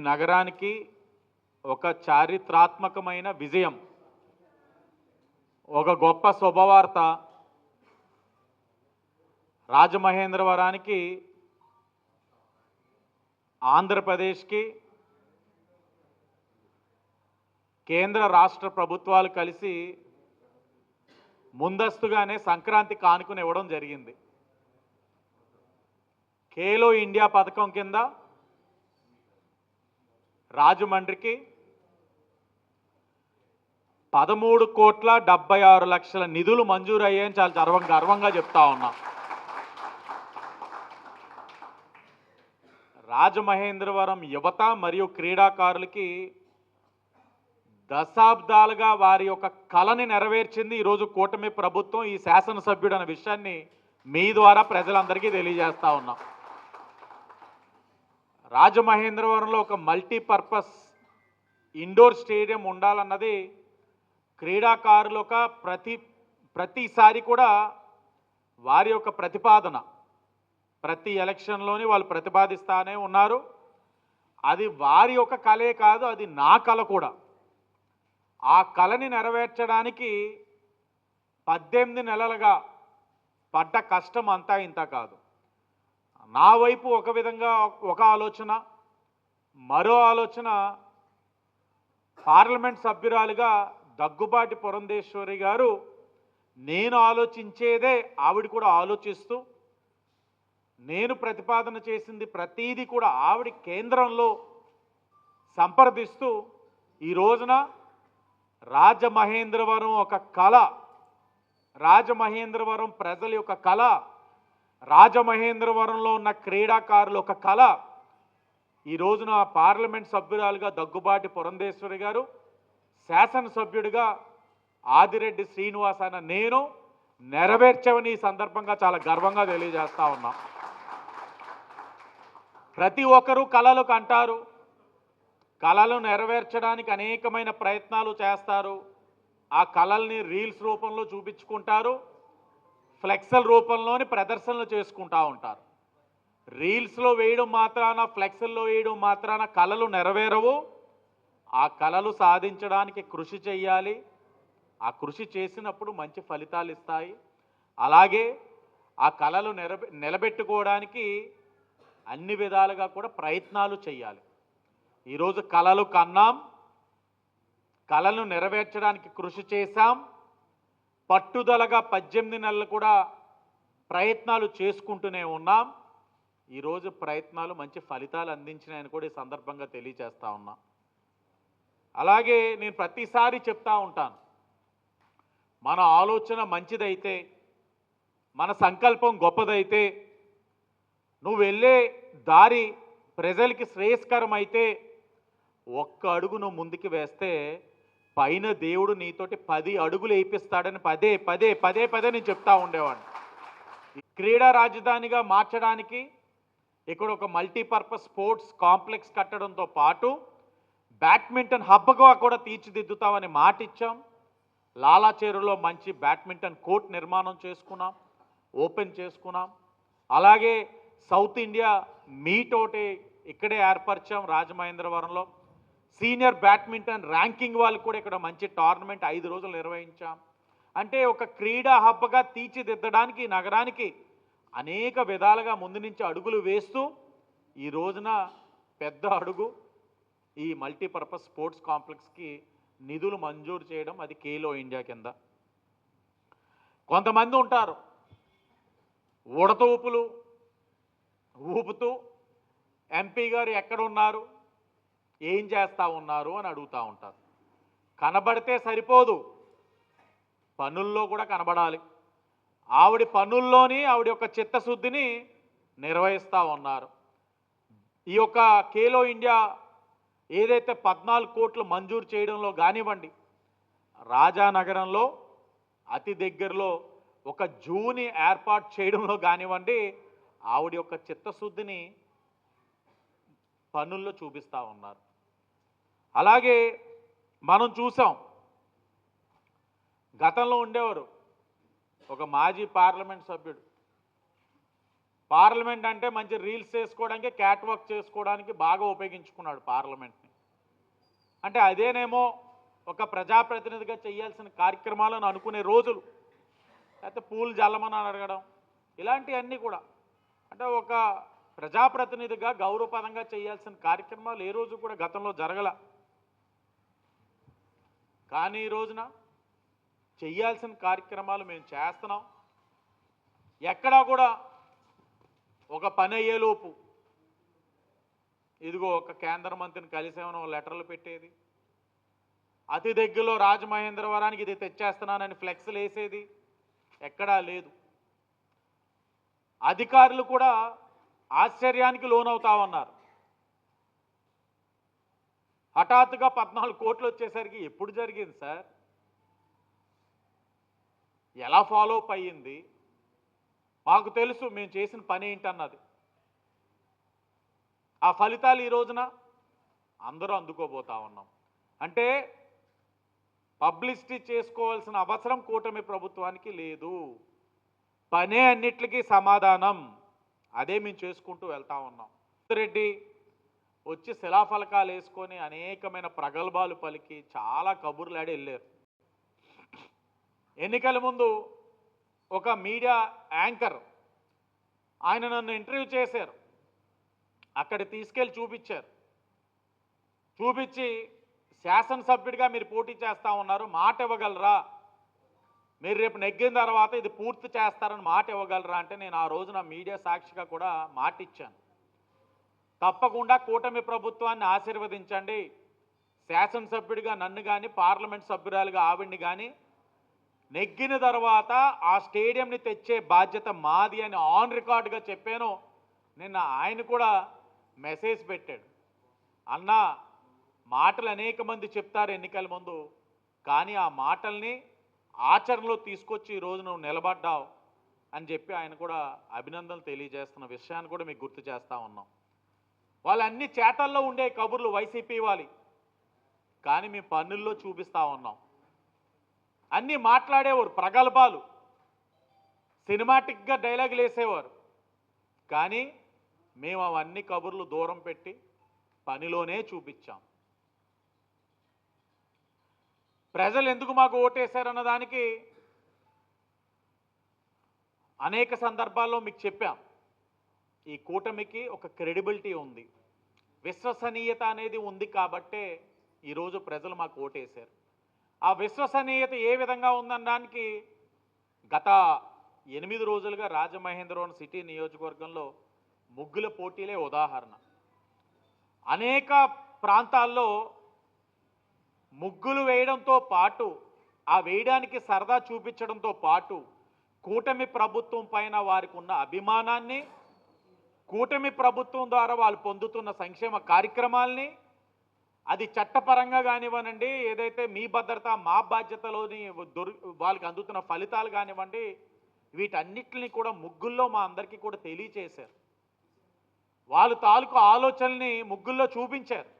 నగరానికి ఒక చారిత్రాత్మకమైన విజయం, ఒక గొప్ప శుభవార్త. రాజమహేంద్రవరానికి, ఆంధ్రప్రదేశ్కి కేంద్ర రాష్ట్ర ప్రభుత్వాలు కలిసి ముందస్తుగానే సంక్రాంతి కానుకను ఇవ్వడం జరిగింది. ఖేలో ఇండియా పథకం కింద రాజమండ్రికి 13,76,00,000 నిధులు మంజూరు అయ్యాయని చాలా గర్వంగా చెప్తా ఉన్నాం. రాజమహేంద్రవరం యువత మరియు క్రీడాకారులకి దశాబ్దాలుగా వారి యొక్క కళని నెరవేర్చింది ఈరోజు కూటమి ప్రభుత్వం, ఈ శాసనసభ్యుడు అనే విషయాన్ని మీ ద్వారా ప్రజలందరికీ తెలియజేస్తా ఉన్నాం. రాజమహేంద్రవరంలో ఒక మల్టీపర్పస్ ఇండోర్ స్టేడియం ఉండాలన్నది క్రీడాకారుల ఒక ప్రతిసారి కూడా వారి యొక్క ప్రతిపాదన. ప్రతి ఎలక్షన్లోని వాళ్ళు ప్రతిపాదిస్తానే ఉన్నారు. అది వారి యొక్క కళే కాదు, అది నా కళ కూడా. ఆ కళని నెరవేర్చడానికి 18 నెలలుగా పడ్డ కష్టం అంతా ఇంత కాదు. నా వైపు ఒక విధంగా ఒక ఆలోచన, మరో ఆలోచన పార్లమెంట్ సభ్యురాలుగా దగ్గుబాటి పురంధేశ్వరి గారు, నేను ఆలోచించేదే ఆవిడ కూడా ఆలోచిస్తూ, నేను ప్రతిపాదన చేసింది ప్రతీది కూడా ఆవిడ కేంద్రంలో సంప్రదిస్తూ ఈ రోజున రాజమహేంద్రవరం ఒక కళ, రాజమహేంద్రవరం ప్రజల యొక్క కళ, రాజమహేంద్రవరంలో ఉన్న క్రీడాకారులు ఒక కళ ఈ రోజున పార్లమెంట్ సభ్యురాలుగా దగ్గుబాటి పురంధేశ్వరి గారు, శాసనసభ్యుడిగా ఆదిరెడ్డి శ్రీనివాస్ అన్న నేను నెరవేర్చవని ఈ సందర్భంగా చాలా గర్వంగా తెలియజేస్తా ఉన్నా. ప్రతి ఒక్కరూ కళలు కంటారు, కళలు నెరవేర్చడానికి అనేకమైన ప్రయత్నాలు చేస్తారు. ఆ కళల్ని రీల్స్ రూపంలో చూపించుకుంటారు, ఫ్లెక్స్ల రూపంలోని ప్రదర్శనలు చేసుకుంటూ ఉంటారు. రీల్స్లో వేయడం మాత్రాన, ఫ్లెక్స్ల్లో వేయడం మాత్రాన కళలు నెరవేరవు. ఆ కళలు సాధించడానికి కృషి చేయాలి. ఆ కృషి చేసినప్పుడు మంచి ఫలితాలు ఇస్తాయి. అలాగే ఆ కళలు నిలబెట్టుకోవడానికి అన్ని విధాలుగా కూడా ప్రయత్నాలు చేయాలి. ఈరోజు కళలు కన్నాం, కళలను నెరవేర్చడానికి కృషి చేశాం, పట్టుదలగా 18 నెలలు కూడా ప్రయత్నాలు చేసుకుంటూనే ఉన్నాం. ఈరోజు ప్రయత్నాలు మంచి ఫలితాలు అందించినాయని కూడా ఈ సందర్భంగా తెలియజేస్తా ఉన్నా. అలాగే నేను ప్రతిసారి చెప్తా ఉంటాను, మన ఆలోచన మంచిదైతే, మన సంకల్పం గొప్పదైతే, నువ్వు వెళ్ళే దారి ప్రజలకి శ్రేయస్కరమైతే, ఒక్క అడుగు నువ్వు ముందుకు వేస్తే పైన దేవుడు నీతోటి 10 అడుగులు వేయిస్తాడని పదే పదే పదే పదే నేను చెప్తా ఉండేవాడిని. క్రీడా రాజధానిగా మార్చడానికి ఇక్కడ ఒక మల్టీపర్పస్ స్పోర్ట్స్ కాంప్లెక్స్ కట్టడంతో పాటు బ్యాడ్మింటన్ హబ్గా కూడా తీర్చిదిద్దుతామని మాట ఇచ్చాం. లాలాచేరులో మంచి బ్యాడ్మింటన్ కోర్ట్ నిర్మాణం చేసుకున్నాం, ఓపెన్ చేసుకున్నాం. అలాగే సౌత్ ఇండియా మీట్ ఒకటి ఇక్కడే ఏర్పరిచాం రాజమహేంద్రవరంలో. సీనియర్ బ్యాడ్మింటన్ ర్యాంకింగ్ వాళ్ళు కూడా ఇక్కడ మంచి టోర్నమెంట్ 5 రోజులు నిర్వహించాం. అంటే ఒక క్రీడా హబ్గా తీర్చిదిద్దడానికి ఈ నగరానికి అనేక విధాలుగా ముందు నుంచి అడుగులు వేస్తూ ఈ రోజున పెద్ద అడుగు ఈ మల్టీపర్పస్ స్పోర్ట్స్ కాంప్లెక్స్కి నిధులు మంజూరు చేయడం, అది ఖేలో ఇండియా కింద. కొంతమంది ఉంటారు ఉడత ఊపుతూ ఎంపీ గారు ఎక్కడ ఉన్నారు, ఏం చేస్తూ ఉన్నారు అని అడుగుతూ ఉంటారు. కనబడితే సరిపోదు, పనుల్లో కూడా కనబడాలి. ఆవిడ పనుల్లోని ఆవిడ యొక్క చిత్తశుద్ధిని నిర్వహిస్తూ ఉన్నారు. ఈ యొక్క ఖేలో ఇండియా ఏదైతే 14 కోట్లు మంజూరు చేయడంలో కానివ్వండి, రాజానగరంలో అతి దగ్గరలో ఒక జూని ఏర్పాటు చేయడంలో కానివ్వండి, ఆవిడ యొక్క చిత్తశుద్ధిని పనుల్లో చూపిస్తూ ఉన్నారు. అలాగే మనం చూసాం, గతంలో ఉండేవారు ఒక మాజీ పార్లమెంట్ సభ్యుడు, పార్లమెంట్ అంటే మంచి రీల్స్ చేసుకోవడానికి, క్యాట్ వాక్ చేసుకోవడానికి బాగా ఉపయోగించుకున్నాడు పార్లమెంట్ని. అంటే అదేనేమో ఒక ప్రజాప్రతినిధిగా చేయాల్సిన కార్యక్రమాలను అనుకునే రోజులు, లేకపోతే పూలు జల్లమని అడగడం, ఇలాంటివన్నీ కూడా అంటే ఒక ప్రజాప్రతినిధిగా గౌరవపదంగా చేయాల్సిన కార్యక్రమాలు ఏ రోజు కూడా గతంలో జరగల. కానీ ఈ రోజున చేయాల్సిన కార్యక్రమాలు మేము చేస్తున్నాం. ఎక్కడా కూడా ఒక పని అయ్యేలోపు ఇదిగో ఒక కేంద్ర మంత్రిని కలిసేమనో లెటర్లు పెట్టేది, అతి దగ్గరలో రాజమహేంద్రవరానికి ఇది తెచ్చేస్తున్నానని ఫ్లెక్స్లు వేసేది ఎక్కడా లేదు. అధికారులు కూడా ఆశ్చర్యానికి లోనవుతా ఉన్నారు. హఠాత్తుగా 14 కోట్లు వచ్చేసరికి ఎప్పుడు జరిగింది సార్, ఎలా ఫాలో అప్ అయ్యింది, మాకు తెలుసు మేము చేసిన పని ఏంటన్నది. ఆ ఫలితాలు ఈ రోజున అందరూ అందుకోబోతా ఉన్నాం. అంటే పబ్లిసిటీ చేసుకోవాల్సిన అవసరం కూటమి ప్రభుత్వానికి లేదు. పనే అన్నిటికీ సమాధానం, అదే మేము చేసుకుంటూ వెళ్తా ఉన్నాం. రెడ్డి వచ్చి శిలాఫలకాలు వేసుకొని అనేకమైన ప్రగల్భాలు పలికి చాలా కబుర్లాడి వెళ్ళారు. ఎన్నికల ముందు ఒక మీడియా యాంకర్ ఆయన నన్ను ఇంటర్వ్యూ చేశారు. అక్కడ తీసుకెళ్ళి చూపించారు. చూపించి శాసనసభ్యుడిగా మీరు పోటీ చేస్తూ ఉన్నారు, మాట ఇవ్వగలరా, మీరు రేపు నెగ్గిన తర్వాత ఇది పూర్తి చేస్తారని మాట ఇవ్వగలరా అంటే నేను ఆ రోజున మీడియా సాక్షిగా కూడా మాట ఇచ్చాను. తప్పకుండా కూటమి ప్రభుత్వాన్ని ఆశీర్వదించండి, శాసనసభ్యుడిగా నన్ను కానీ పార్లమెంట్ సభ్యురాలుగా ఆవిడ్ని కానీ నెగ్గిన తర్వాత ఆ స్టేడియంని తెచ్చే బాధ్యత మాది అని ఆన్ రికార్డుగా చెప్పాను. నిన్న ఆయన కూడా మెసేజ్ పెట్టాడు, అన్న మాటలు అనేక మంది చెప్తారు ఎన్నికల ముందు, కానీ ఆ మాటల్ని ఆచరణలో తీసుకొచ్చి ఈరోజు నువ్వు నిలబడ్డావు అని చెప్పి ఆయన కూడా అభినందనలు తెలియజేస్తున్న విషయాన్ని కూడా మీకు గుర్తు చేస్తూ ఉన్నాం. వాళ్ళన్ని చేతల్లో ఉండే కబుర్లు వైసీపీ వాలి, కానీ మేము పన్నుల్లో చూపిస్తూ ఉన్నాం. అన్నీ మాట్లాడేవారు, ప్రగల్భాలు, సినిమాటిక్గా డైలాగులు వేసేవారు, కానీ మేము అవన్నీ కబుర్లు దూరం పెట్టి పనిలోనే చూపించాం. ప్రజలు ఎందుకు మాకు ఓటేశారన్న దానికి అనేక సందర్భాల్లో మీకు చెప్పాం. ఈ కూటమికి ఒక క్రెడిబిలిటీ ఉంది, విశ్వసనీయత అనేది ఉంది కాబట్టే ఈరోజు ప్రజలు మాకు ఓటేశారు. ఆ విశ్వసనీయత ఏ విధంగా ఉందనడానికి గత 8 రోజులుగా రాజమహేంద్రవరం సిటీ నియోజకవర్గంలో ముగ్గుల పోటీలే ఉదాహరణ. అనేక ప్రాంతాల్లో ముగ్గులు వేయడంతో పాటు ఆ వేయడానికి సరదా చూపించడంతో పాటు కూటమి ప్రభుత్వం పైన వారికి ఉన్న అభిమానాన్ని, కూటమి ప్రభుత్వం ద్వారా వాళ్ళు పొందుతున్న సంక్షేమ కార్యక్రమాల్ని, అది చట్టపరంగా కానివ్వనండి, ఏదైతే మీ భద్రత మా బాధ్యతలోని వాళ్ళకి అందుతున్న ఫలితాలు కానివ్వండి, వీటన్నిటిని కూడా ముగ్గుల్లో మా అందరికీ కూడా తెలియచేశారు. వాళ్ళు తాలూకు ఆలోచనల్ని ముగ్గుల్లో చూపించారు.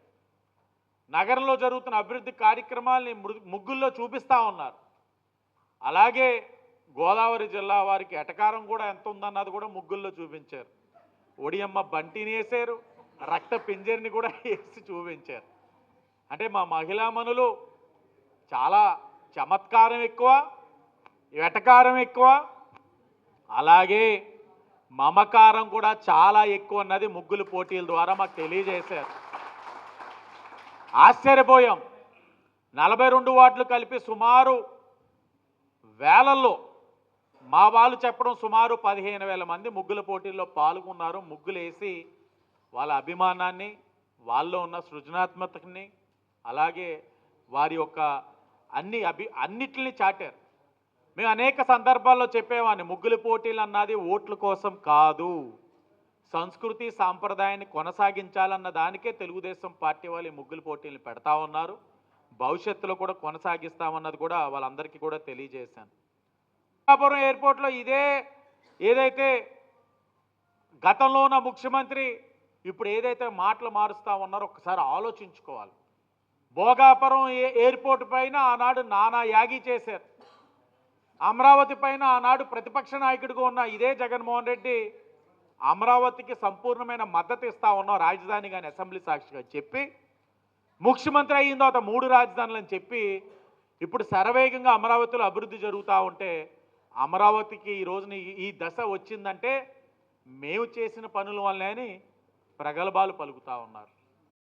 నగరంలో జరుగుతున్న అభివృద్ధి కార్యక్రమాల్ని ముగ్గుల్లో చూపిస్తూ ఉన్నారు. అలాగే గోదావరి జిల్లా వారికి ఎటకారం కూడా ఎంత ఉందన్నది కూడా ముగ్గుల్లో చూపించారు. ఒడియమ్మ బంటిని వేశారు, రక్త పింజర్ని కూడా వేసి చూపించారు. అంటే మా మహిళామణులు చాలా చమత్కారం ఎక్కువ, ఎటకారం ఎక్కువ, అలాగే మమకారం కూడా చాలా ఎక్కువ అన్నది ముగ్గుల పోటీల ద్వారా మాకు తెలియజేశారు. ఆశ్చర్యపోయాం. 42 వార్డులు కలిపి సుమారు వేలల్లో, మా వాళ్ళు చెప్పడం సుమారు 15,000 మంది ముగ్గుల పోటీల్లో పాల్గొన్నారు. ముగ్గులు వేసి వాళ్ళ అభిమానాన్ని, వాళ్ళలో ఉన్న సృజనాత్మకతని, అలాగే వారి యొక్క అన్నిటిని చాటారు. మేము అనేక సందర్భాల్లో చెప్పేవాడిని, ముగ్గుల పోటీలు అన్నది ఓట్ల కోసం కాదు, సంస్కృతి సాంప్రదాయాన్ని కొనసాగించాలన్న దానికే తెలుగుదేశం పార్టీ వాళ్ళు ఈ ముగ్గుల పోటీలను పెడతా ఉన్నారు. భవిష్యత్తులో కూడా కొనసాగిస్తామన్నది కూడా వాళ్ళందరికీ కూడా తెలియజేశాను. శ్రీకాకుళం ఎయిర్పోర్ట్లో ఏదైతే గతంలో ఉన్న ముఖ్యమంత్రి ఇప్పుడు ఏదైతే మాటలు మారుస్తూ ఉన్నారో ఒకసారి ఆలోచించుకోవాలి. భోగాపురం ఎయిర్పోర్ట్ పైన ఆనాడు నానా యాగి చేశారు. అమరావతి పైన ఆనాడు ప్రతిపక్ష నాయకుడిగా ఉన్న ఇదే జగన్మోహన్ రెడ్డి అమరావతికి సంపూర్ణమైన మద్దతు ఇస్తా ఉన్నాం రాజధాని కానీ అసెంబ్లీ సాక్షిగా చెప్పి ముఖ్యమంత్రి అయిన తర్వాత 3 రాజధానులని చెప్పి ఇప్పుడు శరవేగంగా అమరావతిలో అభివృద్ధి జరుగుతూ ఉంటే అమరావతికి ఈ రోజున ఈ దశ వచ్చిందంటే మేము చేసిన పనుల వల్లే అని ప్రగల్భాలు పలుకుతూ ఉన్నారు.